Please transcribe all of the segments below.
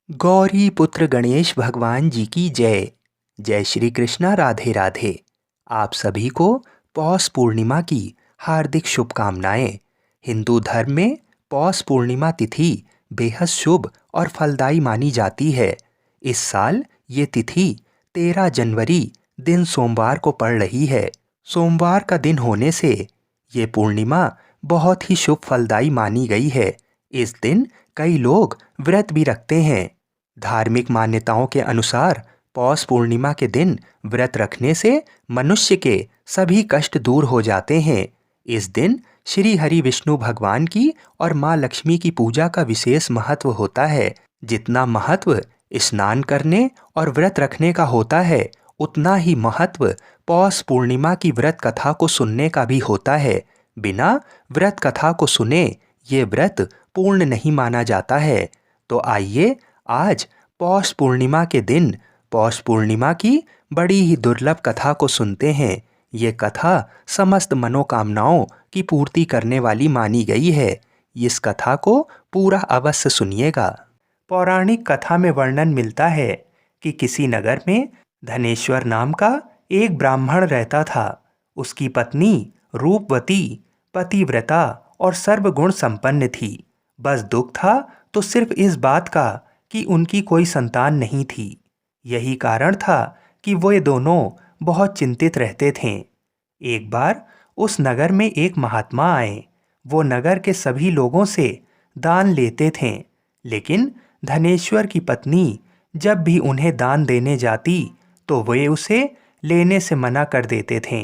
गौरी पुत्र गणेश भगवान जी की जय। जय श्री कृष्णा, राधे राधे। आप सभी को पौष पूर्णिमा की हार्दिक शुभकामनाएं। हिंदू धर्म में पौष पूर्णिमा तिथि बेहद शुभ और फलदायी मानी जाती है। इस साल ये तिथि 13 जनवरी दिन सोमवार को पड़ रही है। सोमवार का दिन होने से ये पूर्णिमा बहुत ही शुभ फलदायी मानी गई है। इस दिन कई लोग व्रत भी रखते हैं। धार्मिक मान्यताओं के अनुसार पौष पूर्णिमा के दिन व्रत रखने से मनुष्य के सभी कष्ट दूर हो जाते हैं। इस दिन श्री हरि विष्णु भगवान की और माँ लक्ष्मी की पूजा का विशेष महत्व होता है। जितना महत्व स्नान करने और व्रत रखने का होता है, उतना ही महत्व पौष पूर्णिमा की व्रत कथा को सुनने का भी होता है। बिना व्रत कथा को सुने ये व्रत पूर्ण नहीं माना जाता है। तो आइए आज पौष पूर्णिमा के दिन पौष पूर्णिमा की बड़ी ही दुर्लभ कथा को सुनते हैं। ये कथा समस्त मनोकामनाओं की पूर्ति करने वाली मानी गई है। इस कथा को पूरा अवश्य सुनिएगा। पौराणिक कथा में वर्णन मिलता है कि किसी नगर में धनेश्वर नाम का एक ब्राह्मण रहता था। उसकी पत्नी रूपवती, पतिव्रता और सर्वगुण संपन्न थी। बस दुख था तो सिर्फ इस बात का कि उनकी कोई संतान नहीं थी। यही कारण था कि वे दोनों बहुत चिंतित रहते थे। एक बार उस नगर में एक महात्मा आए। वो नगर के सभी लोगों से दान लेते थे, लेकिन धनेश्वर की पत्नी जब भी उन्हें दान देने जाती तो वे उसे लेने से मना कर देते थे।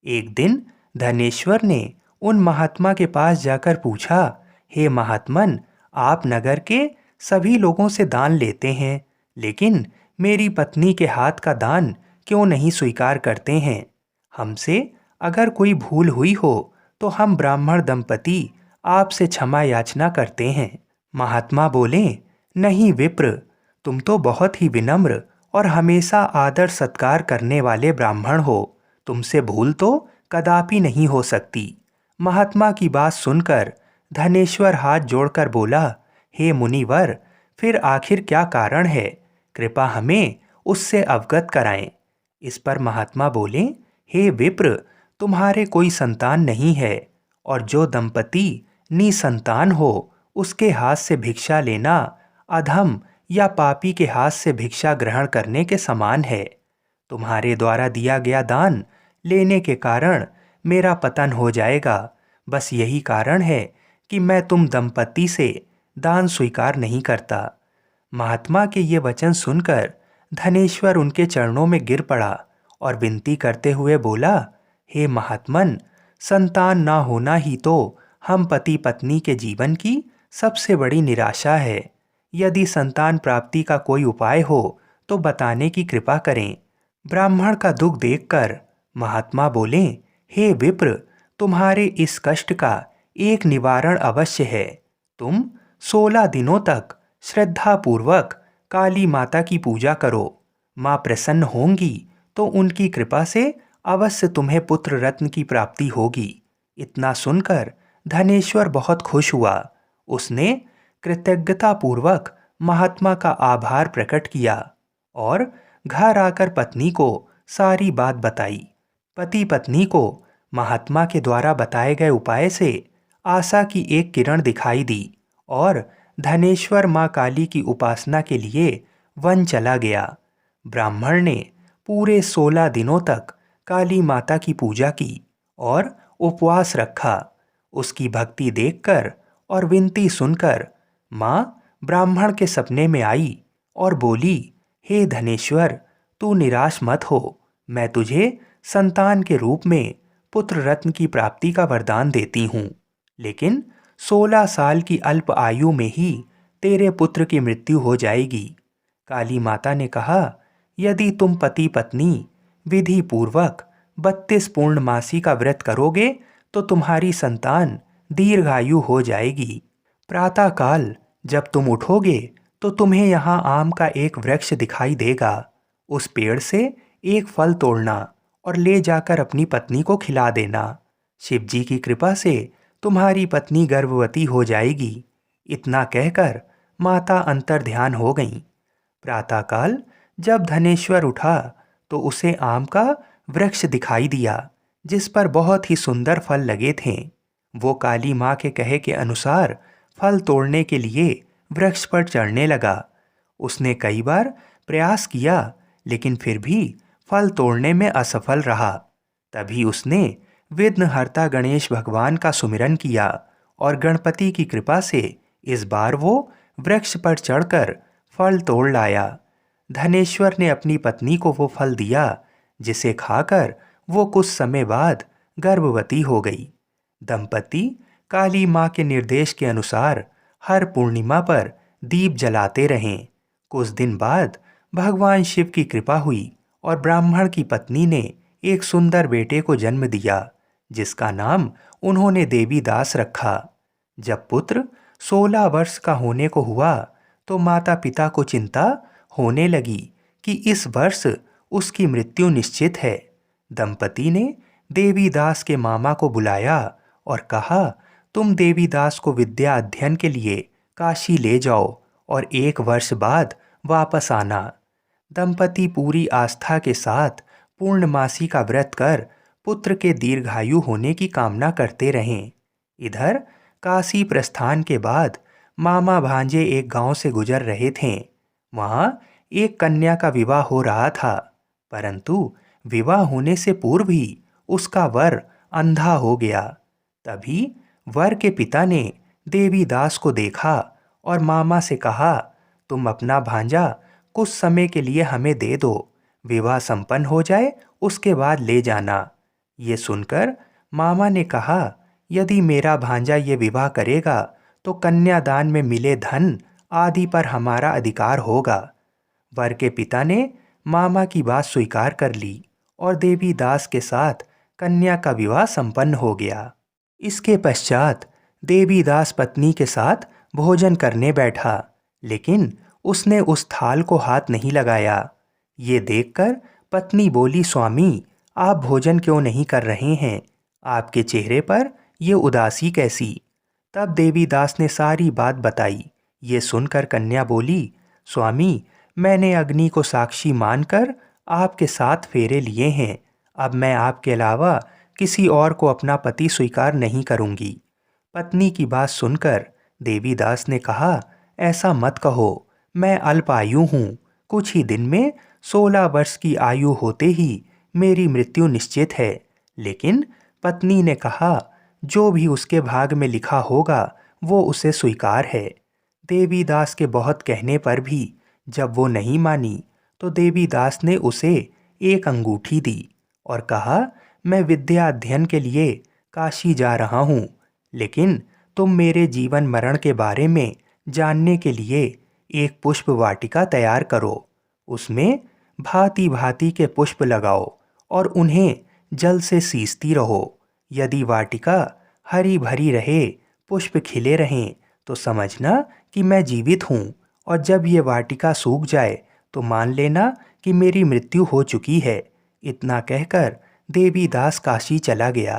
एक दिन धनेश्वर ने उन महात्मा के पास जाकर पूछा, हे महात्मन, आप नगर के सभी लोगों से दान लेते हैं, लेकिन मेरी पत्नी के हाथ का दान क्यों नहीं स्वीकार करते हैं? हमसे अगर कोई भूल हुई हो तो हम ब्राह्मण दंपति आपसे क्षमा याचना करते हैं। महात्मा बोले, नहीं विप्र, तुम तो बहुत ही विनम्र और हमेशा आदर सत्कार करने वाले ब्राह्मण हो। तुमसे भूल तो कदापि नहीं हो सकती। महात्मा की बात सुनकर धनेश्वर हाथ जोड़कर बोला, हे मुनिवर, फिर आखिर क्या कारण है? कृपा हमें उससे अवगत कराएं। इस पर महात्मा बोले, हे विप्र, तुम्हारे कोई संतान नहीं है और जो दंपति निसंतान हो उसके हाथ से भिक्षा लेना अधम या पापी के हाथ से भिक्षा ग्रहण करने के समान है। तुम्हारे द्वारा दिया गया दान लेने के कारण मेरा पतन हो जाएगा। बस यही कारण है कि मैं तुम दंपति से दान स्वीकार नहीं करता। महात्मा के ये वचन सुनकर धनेश्वर उनके चरणों में गिर पड़ा और विनती करते हुए बोला, हे महात्मन, संतान ना होना ही तो हम पति पत्नी के जीवन की सबसे बड़ी निराशा है। यदि संतान प्राप्ति का कोई उपाय हो तो बताने की कृपा करें। ब्राह्मण का दुख देखकर महात्मा बोले, हे विप्र, तुम्हारे इस कष्ट का एक निवारण अवश्य है। तुम 16 दिनों तक श्रद्धापूर्वक काली माता की पूजा करो। माँ प्रसन्न होंगी तो उनकी कृपा से अवश्य तुम्हें पुत्र रत्न की प्राप्ति होगी। इतना सुनकर धनेश्वर बहुत खुश हुआ। उसने कृतज्ञतापूर्वक महात्मा का आभार प्रकट किया और घर आकर पत्नी को सारी बात बताई। पति पत्नी को महात्मा के द्वारा बताए गए उपाय से आशा की एक किरण दिखाई दी और धनेश्वर माँ काली की उपासना के लिए वन चला गया। ब्राह्मण ने पूरे 16 दिनों तक काली माता की पूजा की और उपवास रखा। उसकी भक्ति देखकर और विनती सुनकर माँ ब्राह्मण के सपने में आई और बोली, हे धनेश्वर, तू निराश मत हो। मैं तुझे संतान के रूप में पुत्र रत्न की प्राप्ति का वरदान देती हूँ, लेकिन 16 साल की अल्प आयु में ही तेरे पुत्र की मृत्यु हो जाएगी। काली माता ने कहा, यदि तुम पति पत्नी विधि पूर्वक 32 पूर्णमासी का व्रत करोगे तो तुम्हारी संतान दीर्घायु हो जाएगी। प्रातःकाल जब तुम उठोगे तो तुम्हें यहाँ आम का एक वृक्ष दिखाई देगा। उस पेड़ से एक फल तोड़ना और ले जाकर अपनी पत्नी को खिला देना। शिवजी की कृपा से तुम्हारी पत्नी गर्भवती हो जाएगी। इतना कहकर माता अंतर्ध्यान हो गईं। प्रातःकाल जब धनेश्वर उठा तो उसे आम का वृक्ष दिखाई दिया जिस पर बहुत ही सुंदर फल लगे थे। वो काली माँ के कहे के अनुसार फल तोड़ने के लिए वृक्ष पर चढ़ने लगा। उसने कई बार प्रयास किया लेकिन फिर भी फल तोड़ने में असफल रहा। तभी उसने विघ्नहर्ता गणेश भगवान का सुमिरन किया और गणपति की कृपा से इस बार वो वृक्ष पर चढ़कर फल तोड़ लाया। धनेश्वर ने अपनी पत्नी को वो फल दिया जिसे खाकर वो कुछ समय बाद गर्भवती हो गई। दंपति काली माँ के निर्देश के अनुसार हर पूर्णिमा पर दीप जलाते रहें। कुछ दिन बाद भगवान शिव की कृपा हुई और ब्राह्मण की पत्नी ने एक सुंदर बेटे को जन्म दिया जिसका नाम उन्होंने देवीदास रखा। जब पुत्र 16 वर्ष का होने को हुआ तो माता पिता को चिंता होने लगी कि इस वर्ष उसकी मृत्यु निश्चित है। दंपति ने देवीदास के मामा को बुलाया और कहा, तुम देवीदास को विद्या अध्ययन के लिए काशी ले जाओ और 1 वर्ष बाद वापस आना। दंपति पूरी आस्था के साथ पूर्णमासी का व्रत कर पुत्र के दीर्घायु होने की कामना करते रहें। इधर काशी प्रस्थान के बाद मामा भांजे एक गांव से गुजर रहे थे। वहां एक कन्या का विवाह हो रहा था, परंतु विवाह होने से पूर्व ही उसका वर अंधा हो गया। तभी वर के पिता ने देवीदास को देखा और मामा से कहा, तुम अपना भांजा कुछ समय के लिए हमें दे दो, विवाह संपन्न हो जाए उसके बाद ले जाना। ये सुनकर मामा ने कहा, यदि मेरा भांजा ये विवाह करेगा तो कन्यादान में मिले धन आदि पर हमारा अधिकार होगा। वर के पिता ने मामा की बात स्वीकार कर ली और देवीदास के साथ कन्या का विवाह संपन्न हो गया। इसके पश्चात देवीदास पत्नी के साथ भोजन करने बैठा, लेकिन उसने उस थाल को हाथ नहीं लगाया। ये देखकर पत्नी बोली, स्वामी आप भोजन क्यों नहीं कर रहे हैं? आपके चेहरे पर ये उदासी कैसी? तब देवीदास ने सारी बात बताई। ये सुनकर कन्या बोली, स्वामी मैंने अग्नि को साक्षी मानकर आपके 7 फेरे लिए हैं। अब मैं आपके अलावा किसी और को अपना पति स्वीकार नहीं करूंगी। पत्नी की बात सुनकर देवीदास ने कहा, ऐसा मत कहो, मैं अल्पायु हूँ। कुछ ही दिन में 16 वर्ष की आयु होते ही मेरी मृत्यु निश्चित है। लेकिन पत्नी ने कहा, जो भी उसके भाग में लिखा होगा वो उसे स्वीकार है। देवीदास के बहुत कहने पर भी जब वो नहीं मानी तो देवीदास ने उसे एक अंगूठी दी और कहा, मैं विद्या अध्ययन के लिए काशी जा रहा हूँ, लेकिन तुम मेरे जीवन मरण के बारे में जानने के लिए एक पुष्प वाटिका तैयार करो। उसमें भांति भांति के पुष्प लगाओ और उन्हें जल से सींचती रहो। यदि वाटिका हरी भरी रहे, पुष्प खिले रहें, तो समझना कि मैं जीवित हूँ, और जब ये वाटिका सूख जाए तो मान लेना कि मेरी मृत्यु हो चुकी है। इतना कहकर देवीदास काशी चला गया।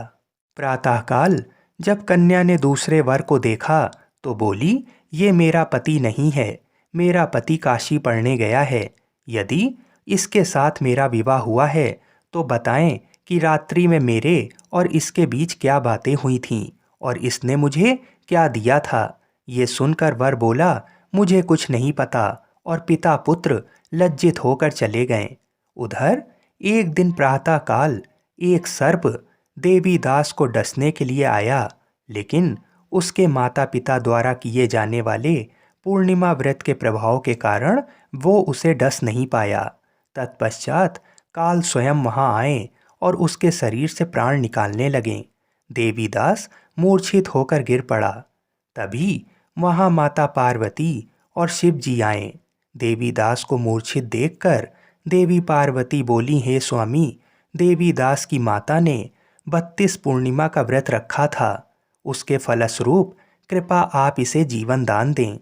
प्रातःकाल जब कन्या ने दूसरे वर को देखा तो बोली, ये मेरा पति नहीं है, मेरा पति काशी पढ़ने गया है। यदि इसके साथ मेरा विवाह हुआ है तो बताएं कि रात्रि में मेरे और इसके बीच क्या बातें हुई थीं और इसने मुझे क्या दिया था। ये सुनकर वर बोला, मुझे कुछ नहीं पता, और पिता पुत्र लज्जित होकर चले गए। उधर एक दिन प्रातःकाल एक सर्प देवीदास को डसने के लिए आया, लेकिन उसके माता पिता द्वारा किए जाने वाले पूर्णिमा व्रत के प्रभाव के कारण वो उसे डस नहीं पाया। तत्पश्चात काल स्वयं वहां आए और उसके शरीर से प्राण निकालने लगे। देवीदास मूर्छित होकर गिर पड़ा। तभी वहां माता पार्वती और शिव जी आए। देवीदास को मूर्छित देखकर देवी पार्वती बोली, हे स्वामी, देवीदास की माता ने 32 पूर्णिमा का व्रत रखा था, उसके फलस्वरूप कृपा आप इसे जीवन दान दें।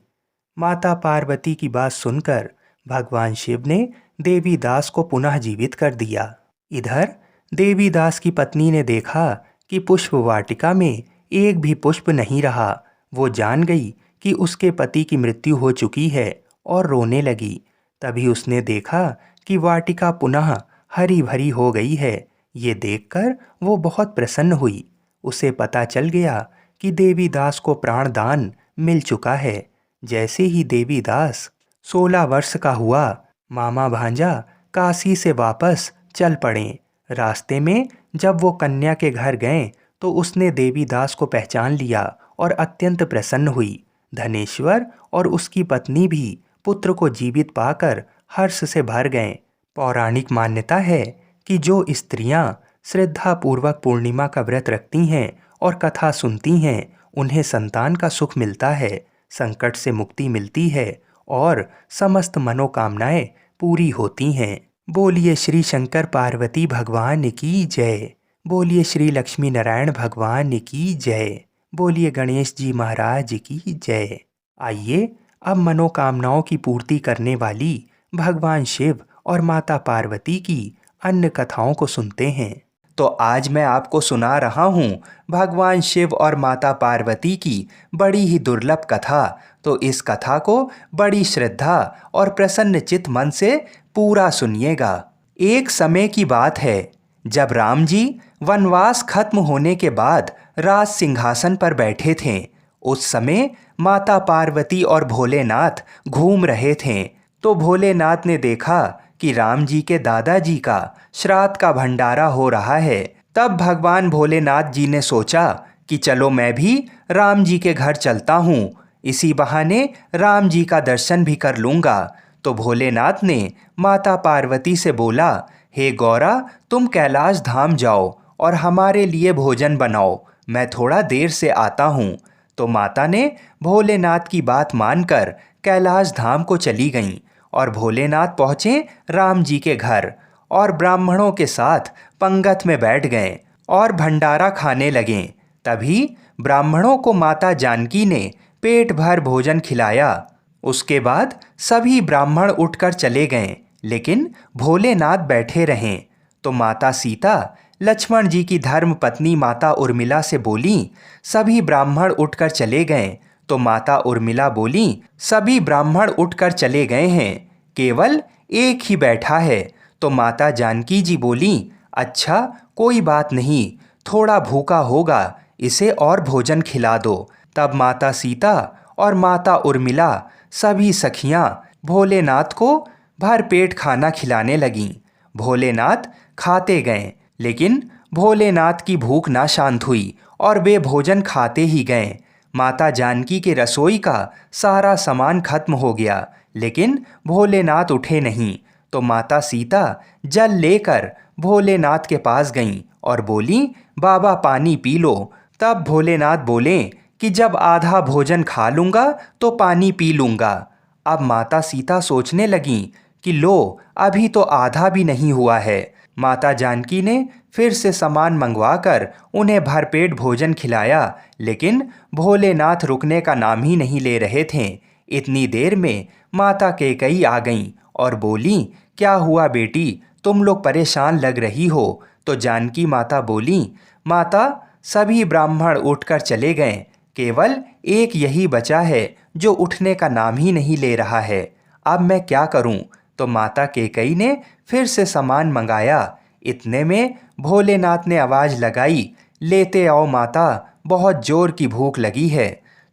माता पार्वती की बात सुनकर भगवान शिव ने देवीदास को पुनः जीवित कर दिया। इधर देवीदास की पत्नी ने देखा कि पुष्प वाटिका में एक भी पुष्प नहीं रहा। वो जान गई कि उसके पति की मृत्यु हो चुकी है और रोने लगी। तभी उसने देखा कि वाटिका पुनः हरी भरी हो गई है। ये देखकर वो बहुत प्रसन्न हुई। उसे पता चल गया कि देवीदास को प्राणदान मिल चुका है। जैसे ही देवीदास 16 वर्ष का हुआ, मामा भांजा काशी से वापस चल पड़े। रास्ते में जब वो कन्या के घर गए तो उसने देवीदास को पहचान लिया और अत्यंत प्रसन्न हुई। धनेश्वर और उसकी पत्नी भी पुत्र को जीवित पाकर हर्ष से भर गए। पौराणिक मान्यता है कि जो स्त्रियां श्रद्धापूर्वक पूर्णिमा का व्रत रखती हैं और कथा सुनती हैं, उन्हें संतान का सुख मिलता है, संकट से मुक्ति मिलती है और समस्त मनोकामनाएं पूरी होती हैं। बोलिए श्री शंकर पार्वती भगवान की जय। बोलिए श्री लक्ष्मी नारायण भगवान की जय। बोलिए गणेश जी महाराज की जय। आइए अब मनोकामनाओं की पूर्ति करने वाली भगवान शिव और माता पार्वती की अन्य कथाओं को सुनते हैं। तो आज मैं आपको सुना रहा हूँ भगवान शिव और माता पार्वती की बड़ी ही दुर्लभ कथा। तो इस कथा को बड़ी श्रद्धा और प्रसन्न चित्त मन से पूरा सुनिएगा। एक समय की बात है जब राम जी वनवास खत्म होने के बाद राज सिंहासन पर बैठे थे। उस समय माता पार्वती और भोलेनाथ घूम रहे थे। तो भोलेनाथ ने देखा कि राम जी के दादाजी का श्राद्ध का भंडारा हो रहा है। तब भगवान भोलेनाथ जी ने सोचा कि चलो मैं भी राम जी के घर चलता हूँ, इसी बहाने राम जी का दर्शन भी कर लूँगा। तो भोलेनाथ ने माता पार्वती से बोला, हे गौरा, तुम कैलाश धाम जाओ और हमारे लिए भोजन बनाओ, मैं थोड़ा देर से आता हूँ। तो माता ने भोलेनाथ की बात मानकर कैलाश धाम को चली गईं और भोलेनाथ पहुँचे राम जी के घर और ब्राह्मणों के साथ पंगत में बैठ गए और भंडारा खाने लगे। तभी ब्राह्मणों को माता जानकी ने पेट भर भोजन खिलाया। उसके बाद सभी ब्राह्मण उठकर चले गए, लेकिन भोलेनाथ बैठे रहे। तो माता सीता लक्ष्मण जी की धर्म पत्नी माता उर्मिला से बोली, सभी ब्राह्मण उठकर चले गए। तो माता उर्मिला बोली, सभी ब्राह्मण उठकर चले गए हैं, केवल एक ही बैठा है। तो माता जानकी जी बोली, अच्छा कोई बात नहीं, थोड़ा भूखा होगा, इसे और भोजन खिला दो। तब माता सीता और माता उर्मिला सभी सखियां भोलेनाथ को भर पेट खाना खिलाने लगीं। भोलेनाथ खाते गए, लेकिन भोलेनाथ की भूख ना शांत हुई और वे भोजन खाते ही गए। माता जानकी के रसोई का सारा सामान खत्म हो गया, लेकिन भोलेनाथ उठे नहीं। तो माता सीता जल लेकर भोलेनाथ के पास गईं और बोली, बाबा पानी पी लो। तब भोलेनाथ बोले कि जब आधा भोजन खा लूँगा तो पानी पी लूँगा। अब माता सीता सोचने लगीं कि लो, अभी तो आधा भी नहीं हुआ है। माता जानकी ने फिर से सामान मंगवाकर उन्हें भरपेट भोजन खिलाया, लेकिन भोलेनाथ रुकने का नाम ही नहीं ले रहे थे। इतनी देर में माता कैकेयी आ गईं और बोली, क्या हुआ बेटी, तुम लोग परेशान लग रही हो। तो जानकी माता बोली, माता सभी ब्राह्मण उठकर चले गए, केवल एक यही बचा है जो उठने का नाम ही नहीं ले रहा है, अब मैं क्या करूं। तो माता कैकेयी ने फिर से सामान मंगाया। इतने में भोलेनाथ ने आवाज़ लगाई, लेते आओ माता, बहुत जोर की भूख लगी है।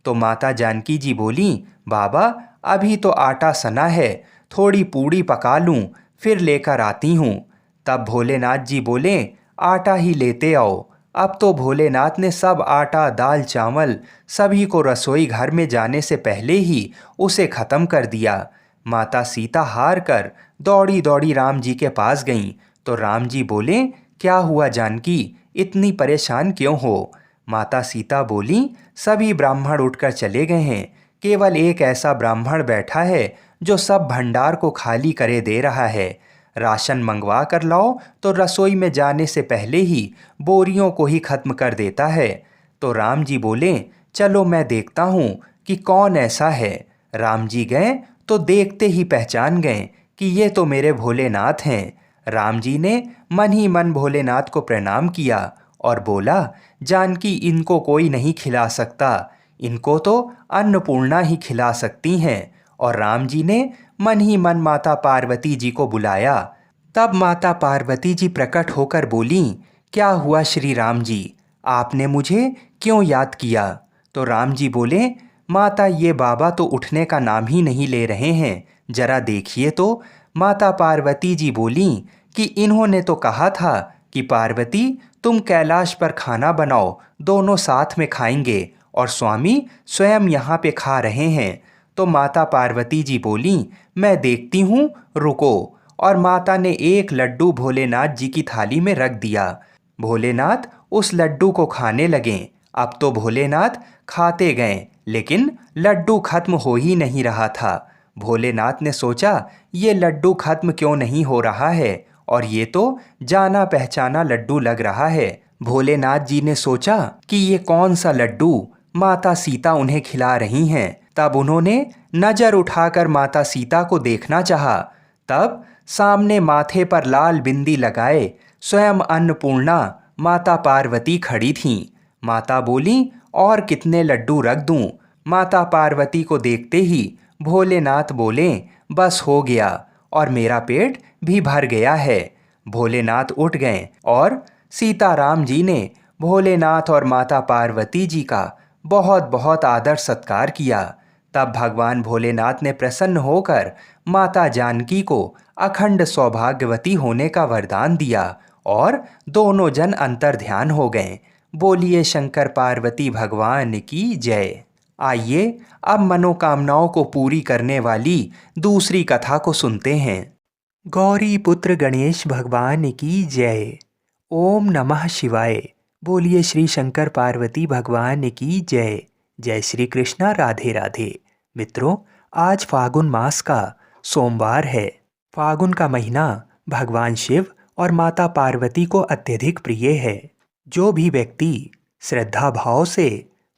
तो माता जानकी जी बोली, बाबा अभी तो आटा सना है, थोड़ी पूड़ी पका लूँ फिर लेकर आती हूँ। तब भोलेनाथ जी बोले, आटा ही लेते आओ। अब तो भोलेनाथ ने सब आटा दाल चावल सभी को रसोई घर में जाने से पहले ही उसे ख़त्म कर दिया। माता सीता हार कर दौड़ी दौड़ी राम जी के पास गईं। तो राम जी बोले, क्या हुआ जानकी, इतनी परेशान क्यों हो। माता सीता बोली, सभी ब्राह्मण उठकर चले गए हैं, केवल एक ऐसा ब्राह्मण बैठा है जो सब भंडार को खाली करे दे रहा है। राशन मंगवा कर लाओ तो रसोई में जाने से पहले ही बोरियों को ही खत्म कर देता है। तो राम जी बोले, चलो मैं देखता हूँ कि कौन ऐसा है। राम जी गए तो देखते ही पहचान गए कि ये तो मेरे भोलेनाथ हैं। राम जी ने मन ही मन भोलेनाथ को प्रणाम किया और बोला, जानकी इनको कोई नहीं खिला सकता, इनको तो अन्नपूर्णा ही खिला सकती हैं। और राम जी ने मन ही मन माता पार्वती जी को बुलाया। तब माता पार्वती जी प्रकट होकर बोलीं, क्या हुआ श्री राम जी, आपने मुझे क्यों याद किया? तो राम जी बोले, माता ये बाबा तो उठने का नाम ही नहीं ले रहे हैं, जरा देखिए तो। माता पार्वती जी बोलीं कि इन्होंने तो कहा था कि पार्वती तुम कैलाश पर खाना बनाओ, दोनों साथ में खाएंगे, और स्वामी स्वयं यहाँ पे खा रहे हैं। तो माता पार्वती जी बोलीं, मैं देखती हूँ, रुको। और माता ने एक लड्डू भोलेनाथ जी की थाली में रख दिया। भोलेनाथ उस लड्डू को खाने लगे। अब तो भोलेनाथ खाते गए, लेकिन लड्डू खत्म हो ही नहीं रहा था। भोलेनाथ ने सोचा, ये लड्डू खत्म क्यों नहीं हो रहा है, और ये तो जाना पहचाना लड्डू लग रहा है। भोलेनाथ जी ने सोचा कि ये कौन सा लड्डू माता सीता उन्हें खिला रही हैं। तब उन्होंने नजर उठाकर माता सीता को देखना चाहा। तब सामने माथे पर लाल बिंदी लगाए स्वयं अन्नपूर्णा माता पार्वती खड़ी थीं। माता बोली, और कितने लड्डू रख दूं? माता पार्वती को देखते ही भोलेनाथ बोले, बस हो गया, और मेरा पेट भी भर गया है। भोलेनाथ उठ गए और सीताराम जी ने भोलेनाथ और माता पार्वती जी का बहुत बहुत आदर सत्कार किया। तब भगवान भोलेनाथ ने प्रसन्न होकर माता जानकी को अखंड सौभाग्यवती होने का वरदान दिया और दोनों जन अंतर ध्यान हो गए। बोलिए शंकर पार्वती भगवान की जय। आइए अब मनोकामनाओं को पूरी करने वाली दूसरी कथा को सुनते हैं। गौरी पुत्र गणेश भगवान की जय। ओम नमः शिवाय। बोलिए श्री शंकर पार्वती भगवान की जय। जय श्री कृष्णा, राधे राधे। मित्रों, आज फागुन मास का सोमवार है। फागुन का महीना भगवान शिव और माता पार्वती को अत्यधिक प्रिय है। जो भी व्यक्ति श्रद्धा भाव से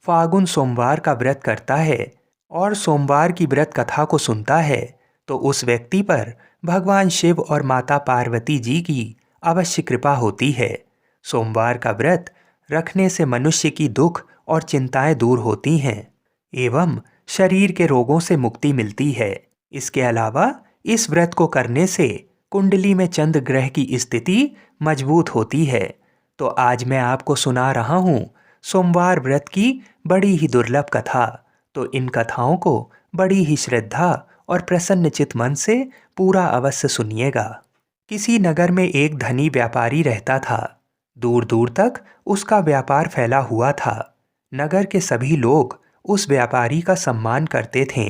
फागुन सोमवार का व्रत करता है और सोमवार की व्रत कथा को सुनता है, तो उस व्यक्ति पर भगवान शिव और माता पार्वती जी की अवश्य कृपा होती है। सोमवार का व्रत रखने से मनुष्य की दुख और चिंताएं दूर होती हैं एवं शरीर के रोगों से मुक्ति मिलती है। इसके अलावा इस व्रत को करने से कुंडली में चंद्र ग्रह की स्थिति मजबूत होती है। तो आज मैं आपको सुना रहा हूँ सोमवार व्रत की बड़ी ही दुर्लभ कथा। तो इन कथाओं को बड़ी ही श्रद्धा और प्रसन्नचित मन से पूरा अवश्य सुनिएगा। किसी नगर में एक धनी व्यापारी रहता था। दूर दूर तक उसका व्यापार फैला हुआ था। नगर के सभी लोग उस व्यापारी का सम्मान करते थे।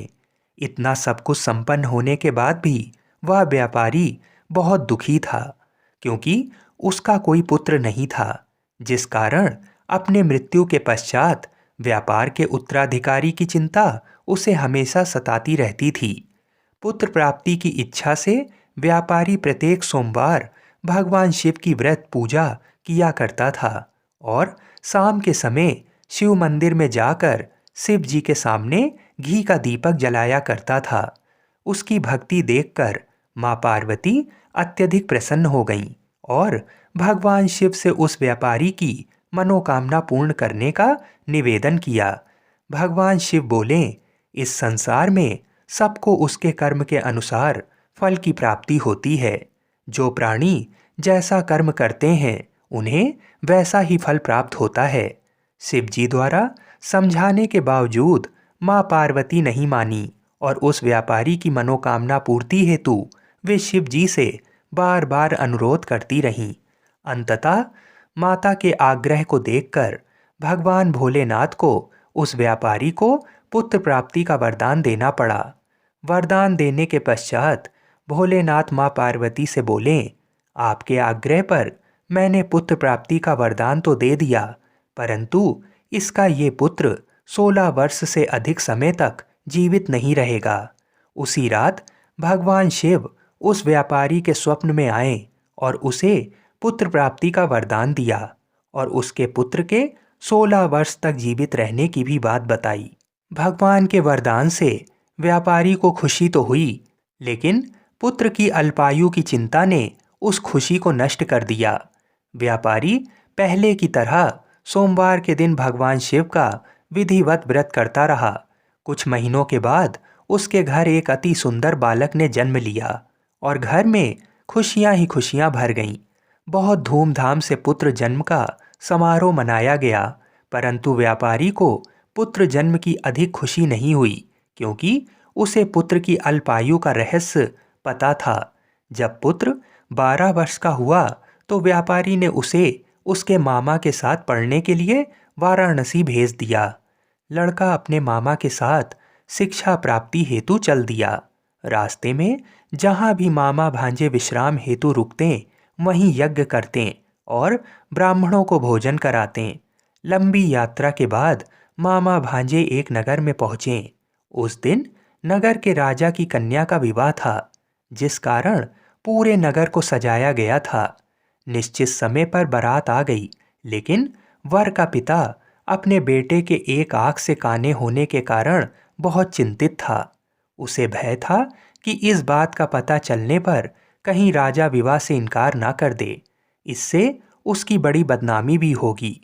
इतना सब कुछ संपन्न होने के बाद भी वह व्यापारी बहुत दुखी था, क्योंकि उसका कोई पुत्र नहीं था, जिस कारण अपने मृत्यु के पश्चात व्यापार के उत्तराधिकारी की चिंता उसे हमेशा सताती रहती थी। पुत्र प्राप्ति की इच्छा से व्यापारी प्रत्येक सोमवार भगवान शिव की व्रत पूजा किया करता था और शाम के समय शिव मंदिर में जाकर शिव जी के सामने घी का दीपक जलाया करता था। उसकी भक्ति देखकर माँ पार्वती अत्यधिक प्रसन्न हो गईं और भगवान शिव से उस व्यापारी की मनोकामना पूर्ण करने का निवेदन किया। भगवान शिव बोले, इस संसार में सबको उसके कर्म के अनुसार फल की प्राप्ति होती है। जो प्राणी जैसा कर्म करते हैं उन्हें वैसा ही फल प्राप्त होता है। शिव जी द्वारा समझाने के बावजूद माँ पार्वती नहीं मानी और उस व्यापारी की मनोकामना पूर्ति हेतु वे शिव जी से बार बार अनुरोध करती रहीं। अंततः माता के आग्रह को देखकर भगवान भोलेनाथ को उस व्यापारी को पुत्र प्राप्ति का वरदान देना पड़ा। वरदान देने के पश्चात भोलेनाथ माँ पार्वती से बोले, आपके आग्रह पर मैंने पुत्र प्राप्ति का वरदान तो दे दिया, परंतु इसका ये पुत्र 16 वर्ष से अधिक समय तक जीवित नहीं रहेगा। उसी रात भगवान शिव उस व्यापारी के स्वप्न में आए और उसे पुत्र प्राप्ति का वरदान दिया और उसके पुत्र के 16 वर्ष तक जीवित रहने की भी बात बताई। भगवान के वरदान से व्यापारी को खुशी तो हुई, लेकिन पुत्र की अल्पायु की चिंता ने उस खुशी को नष्ट कर दिया। व्यापारी पहले की तरह सोमवार के दिन भगवान शिव का विधिवत व्रत करता रहा। कुछ महीनों के बाद उसके घर एक अति सुंदर बालक ने जन्म लिया और घर में खुशियां ही खुशियां भर गईं। बहुत धूमधाम से पुत्र जन्म का समारोह मनाया गया, परंतु व्यापारी को पुत्र जन्म की अधिक खुशी नहीं हुई, क्योंकि उसे पुत्र की अल्पायु का रहस्य पता था। जब पुत्र 12 वर्ष का हुआ तो व्यापारी ने उसे उसके मामा के साथ पढ़ने के लिए वाराणसी भेज दिया। लड़का अपने मामा के साथ शिक्षा प्राप्ति हेतु चल दिया। रास्ते में जहाँ भी मामा भांजे विश्राम हेतु रुकते वहीं यज्ञ करते और ब्राह्मणों को भोजन कराते। लंबी यात्रा के बाद मामा भांजे एक नगर में पहुँचे। उस दिन नगर के राजा की कन्या का विवाह था, जिस कारण पूरे नगर को सजाया गया था। निश्चित समय पर बारात आ गई, लेकिन वर का पिता अपने बेटे के एक आंख से काने होने के कारण बहुत चिंतित था। उसे भय था कि इस बात का पता चलने पर कहीं राजा विवाह से इनकार ना कर दे, इससे उसकी बड़ी बदनामी भी होगी।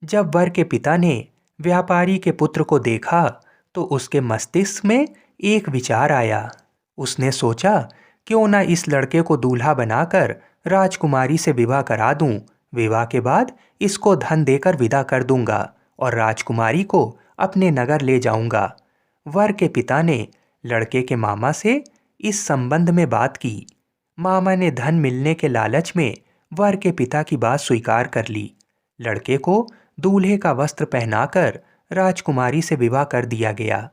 जब वर के पिता ने व्यापारी के पुत्र को देखा तो उसके मस्तिष्क में एक विचार आया। उसने सोचा, क्यों ना इस लड़के को दूल्हा बनाकर राजकुमारी से विवाह करा दूं। विवाह के बाद इसको धन देकर विदा कर दूंगा और राजकुमारी को अपने नगर ले जाऊंगा। वर के पिता ने लड़के के मामा से इस संबंध में बात की। मामा ने धन मिलने के लालच में वर के पिता की बात स्वीकार कर ली। लड़के को दूल्हे का वस्त्र पहनाकर राजकुमारी से विवाह कर दिया गया।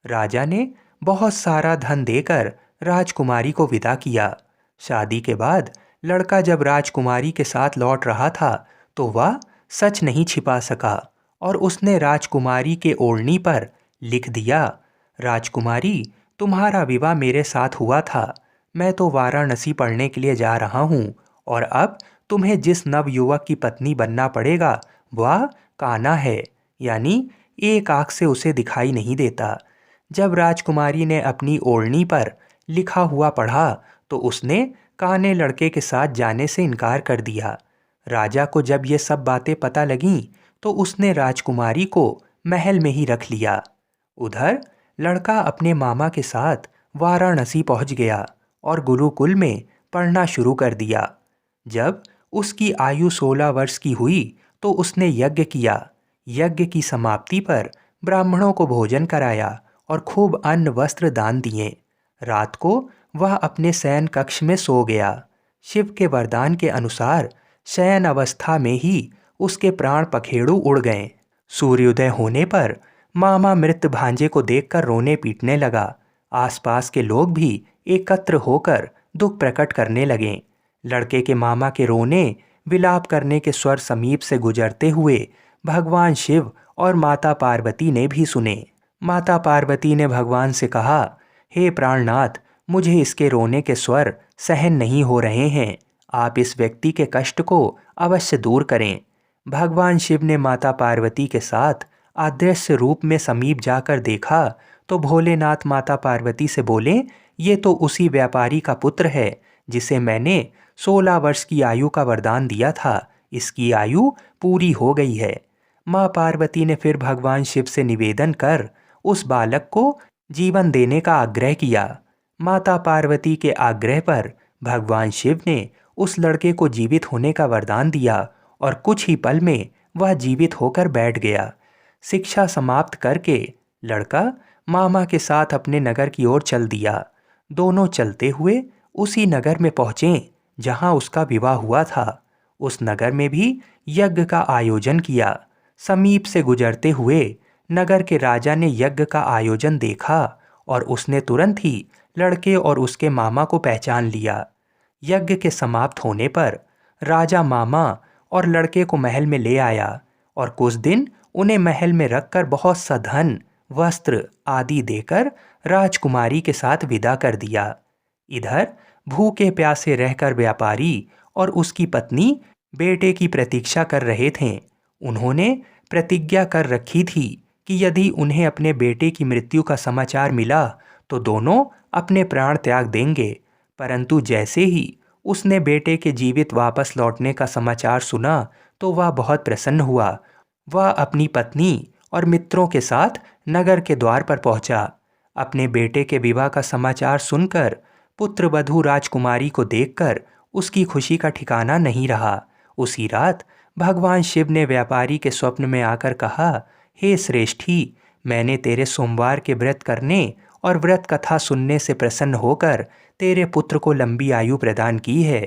राजा ने बहुत सारा धन देकर राजकुमारी को विदा किया। शादी के बाद लड़का जब राजकुमारी के साथ लौट रहा था तो वह सच नहीं छिपा सका और उसने राजकुमारी के ओढ़नी पर लिख दिया, राजकुमारी, तुम्हारा विवाह मेरे साथ हुआ था। मैं तो वाराणसी पढ़ने के लिए जा रहा हूँ और अब तुम्हें जिस नवयुवक की पत्नी बनना पड़ेगा वह काना है, यानी एक आँख से उसे दिखाई नहीं देता। जब राजकुमारी ने अपनी ओढ़नी पर लिखा हुआ पढ़ा तो उसने काने लड़के के साथ जाने से इनकार कर दिया। राजा को जब ये सब बातें पता लगीं तो उसने राजकुमारी को महल में ही रख लिया। उधर लड़का अपने मामा के साथ वाराणसी पहुंच गया और गुरुकुल में पढ़ना शुरू कर दिया। जब उसकी आयु 16 वर्ष की हुई तो उसने यज्ञ किया। यज्ञ की समाप्ति पर ब्राह्मणों को भोजन कराया और खूब अन्न वस्त्र दान दिए। रात को वह अपने शयन कक्ष में सो गया। शिव के वरदान के अनुसार शयन अवस्था में ही उसके प्राण पखेरु उड़ गए। सूर्योदय होने पर मामा मृत भांजे को देखकर रोने पीटने लगा। आसपास के लोग भी एकत्र होकर दुख प्रकट करने लगे। लड़के के मामा के रोने विलाप करने के स्वर समीप से गुजरते हुए भगवान शिव और माता पार्वती ने भी सुने। माता पार्वती ने भगवान से कहा, हे प्राणनाथ, मुझे इसके रोने के स्वर सहन नहीं हो रहे हैं। आप इस व्यक्ति के कष्ट को अवश्य दूर करें। भगवान शिव ने माता पार्वती के साथ अदृश्य रूप में समीप जाकर देखा तो भोलेनाथ माता पार्वती से बोले, ये तो उसी व्यापारी का पुत्र है जिसे मैंने 16 वर्ष की आयु का वरदान दिया था। इसकी आयु पूरी हो गई है। माँ पार्वती ने फिर भगवान शिव से निवेदन कर उस बालक को जीवन देने का आग्रह किया। माता पार्वती के आग्रह पर भगवान शिव ने उस लड़के को जीवित होने का वरदान दिया और कुछ ही पल में वह जीवित होकर बैठ गया। शिक्षा समाप्त करके लड़का मामा के साथ अपने नगर की ओर चल दिया। दोनों चलते हुए उसी नगर में पहुँचे जहाँ उसका विवाह हुआ था। उस नगर में भी यज्ञ का आयोजन किया। समीप से गुजरते हुए नगर के राजा ने यज्ञ का आयोजन देखा और उसने तुरंत ही लड़के और उसके मामा को पहचान लिया। यज्ञ के समाप्त होने पर राजा मामा और लड़के को महल में ले आया और कुछ दिन उन्हें महल में रखकर बहुत सा धन, वस्त्र आदि देकर राजकुमारी के साथ विदा कर दिया। इधर भूखे प्यासे रहकर व्यापारी और उसकी पत्नी बेटे की प्रतीक्षा कर रहे थे। उन्होंने प्रतिज्ञा कर रखी थी कि यदि उन्हें अपने बेटे की मृत्यु का समाचार मिला तो दोनों अपने प्राण त्याग देंगे। परंतु जैसे ही उसने बेटे के जीवित वापस लौटने का समाचार सुना तो वह बहुत प्रसन्न हुआ। वह अपनी पत्नी और मित्रों के साथ नगर के द्वार पर पहुंचा। अपने बेटे के विवाह का समाचार सुनकर पुत्र वधू राजकुमारी को देखकर उसकी खुशी का ठिकाना नहीं रहा। उसी रात भगवान शिव ने व्यापारी के स्वप्न में आकर कहा, हे श्रेष्ठी, मैंने तेरे सोमवार के व्रत करने और व्रत कथा सुनने से प्रसन्न होकर तेरे पुत्र को लंबी आयु प्रदान की है।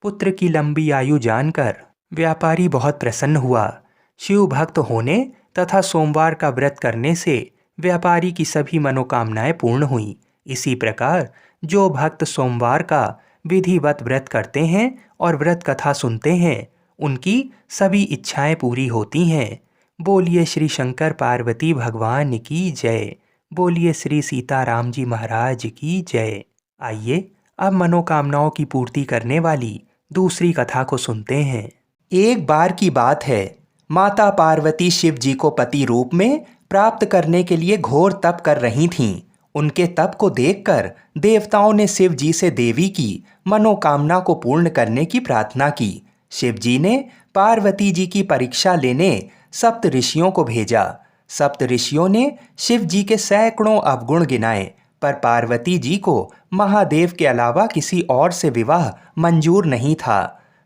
पुत्र की लंबी आयु जानकर व्यापारी बहुत प्रसन्न हुआ। शिव भक्त होने तथा सोमवार का व्रत करने से व्यापारी की सभी मनोकामनाएं पूर्ण हुईं। इसी प्रकार जो भक्त सोमवार का विधिवत व्रत करते हैं और व्रत कथा सुनते हैं, उनकी सभी इच्छाएं पूरी होती हैं। बोलिए श्री शंकर पार्वती भगवान की जय। बोलिए श्री सीताराम जी महाराज की जय। आइए अब मनोकामनाओं की पूर्ति करने वाली दूसरी कथा को सुनते हैं। एक बार की बात है, माता पार्वती शिव जी को पति रूप में प्राप्त करने के लिए घोर तप कर रही थीं। उनके तप को देखकर देवताओं ने शिव जी से देवी की मनोकामना को पूर्ण करने की प्रार्थना की। शिव जी ने पार्वती जी की परीक्षा लेने सप्त ऋषियों को भेजा। सप्त ऋषियों ने शिव जी के सैकड़ों अवगुण गिनाए, पर पार्वती जी को महादेव के अलावा किसी और से विवाह मंजूर नहीं था।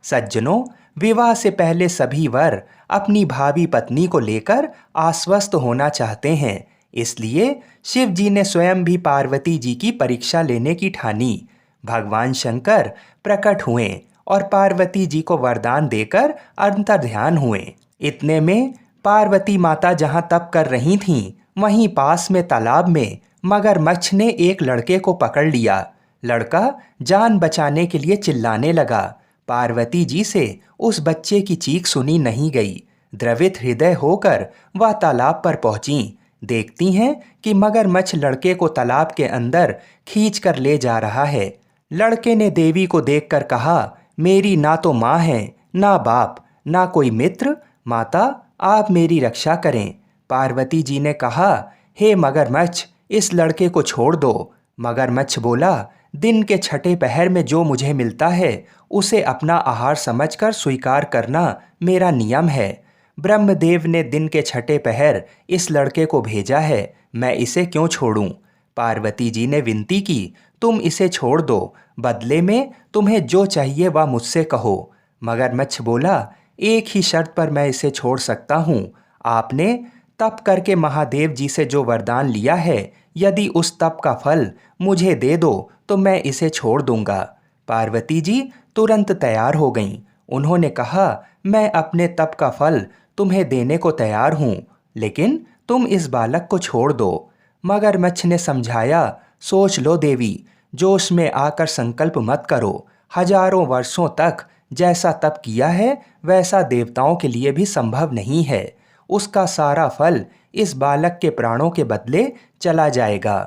सज्जनों, विवाह से पहले सभी वर अपनी भावी पत्नी को लेकर आश्वस्त होना चाहते हैं। इसलिए शिव जी ने स्वयं भी पार्वती जी की परीक्षा लेने की ठानी। भगवान शंकर प्रकट हुए और पार्वती जी को वरदान देकर अंतर्ध्यान हुए। इतने में पार्वती माता जहां तप कर रही थीं, वहीं पास में तालाब में मगरमच्छ ने एक लड़के को पकड़ लिया। लड़का जान बचाने के लिए चिल्लाने लगा। पार्वती जी से उस बच्चे की चीख सुनी नहीं गई। द्रवित हृदय होकर वह तालाब पर पहुंची। देखती हैं कि मगरमच्छ लड़के को तालाब के अंदर खींच कर ले जा रहा है। लड़के ने देवी को देखकर कहा, मेरी ना तो माँ है, ना बाप, ना कोई मित्र। माता, आप मेरी रक्षा करें। पार्वती जी ने कहा, हे मगरमच्छ, इस लड़के को छोड़ दो। मगरमच्छ बोला, दिन के छठे पहर में जो मुझे मिलता है उसे अपना आहार समझकर स्वीकार करना मेरा नियम है। ब्रह्मदेव ने दिन के छठे पहर इस लड़के को भेजा है, मैं इसे क्यों छोड़ूं? पार्वती जी ने विनती की, तुम इसे छोड़ दो, बदले में तुम्हें जो चाहिए वह मुझसे कहो। मगरमच्छ बोला, एक ही शर्त पर मैं इसे छोड़ सकता हूँ। आपने तप करके महादेव जी से जो वरदान लिया है, यदि उस तप का फल मुझे दे दो तो मैं इसे छोड़ दूंगा। पार्वती जी तुरंत तैयार हो गईं। उन्होंने कहा, मैं अपने तप का फल तुम्हें देने को तैयार हूँ, लेकिन तुम इस बालक को छोड़ दो। मगरमच्छ ने समझाया, सोच लो देवी, जोश में आकर संकल्प मत करो। हजारों वर्षों तक जैसा तप किया है वैसा देवताओं के लिए भी संभव नहीं है। उसका सारा फल इस बालक के प्राणों के बदले चला जाएगा।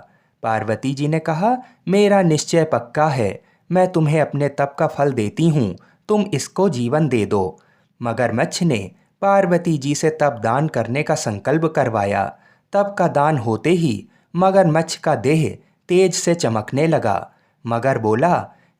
पार्वती जी ने कहा, मेरा निश्चय पक्का है, मैं तुम्हें अपने तप का फल देती हूँ, तुम इसको जीवन दे दो। मगरमच्छ ने पार्वती जी से तप दान करने का संकल्प करवाया। तप का दान होते ही मगरमच्छ का देह तेज से चमकने लगा। मगर बोला,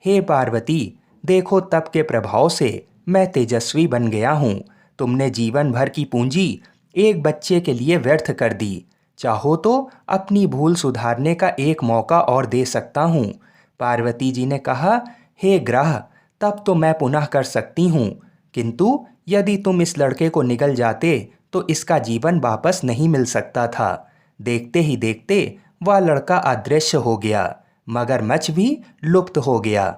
हे पार्वती, देखो तप के प्रभाव से मैं तेजस्वी बन गया हूँ। तुमने जीवन भर की पूंजी एक बच्चे के लिए व्यर्थ कर दी। चाहो तो अपनी भूल सुधारने का एक मौका और दे सकता हूँ। पार्वती जी ने कहा, हे ग्रह, तब तो मैं पुनः कर सकती हूँ, किंतु यदि तुम इस लड़के को निगल जाते तो इसका जीवन वापस नहीं मिल सकता था। देखते ही देखते वह लड़का अदृश्य हो गया। मगरमच्छ भी लुप्त हो गया।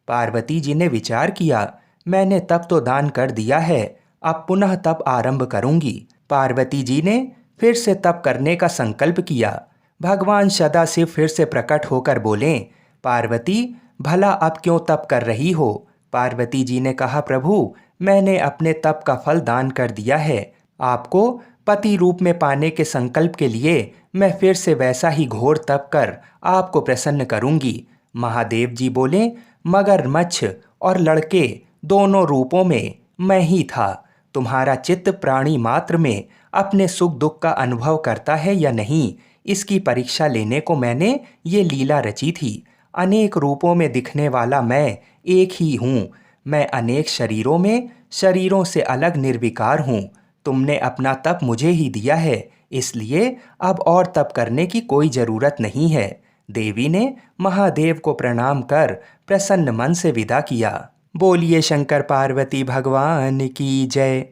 पार्वती जी ने विचार किया, मैंने तप तो दान कर दिया है, अब पुनः तप आरंभ करूंगी। पार्वती जी ने फिर से तप करने का संकल्प किया। भगवान सदाशिव फिर से प्रकट होकर बोले, पार्वती, भला अब क्यों तप कर रही हो? पार्वती जी ने कहा, प्रभु, मैंने अपने तप का फल दान कर दिया है। आपको पति रूप में पाने के संकल्प के लिए मैं फिर से वैसा ही घोर तप कर आपको प्रसन्न करूंगी। महादेव जी बोले, मगरमच्छ और लड़के दोनों रूपों में मैं ही था। तुम्हारा चित्त प्राणी मात्र में अपने सुख दुख का अनुभव करता है या नहीं, इसकी परीक्षा लेने को मैंने ये लीला रची थी। अनेक रूपों में दिखने वाला मैं एक ही हूँ। मैं अनेक शरीरों में शरीरों से अलग निर्विकार हूँ। तुमने अपना तप मुझे ही दिया है, इसलिए अब और तप करने की कोई जरूरत नहीं है। देवी ने महादेव को प्रणाम कर प्रसन्न मन से विदा किया। बोलिए शंकर पार्वती भगवान की जय।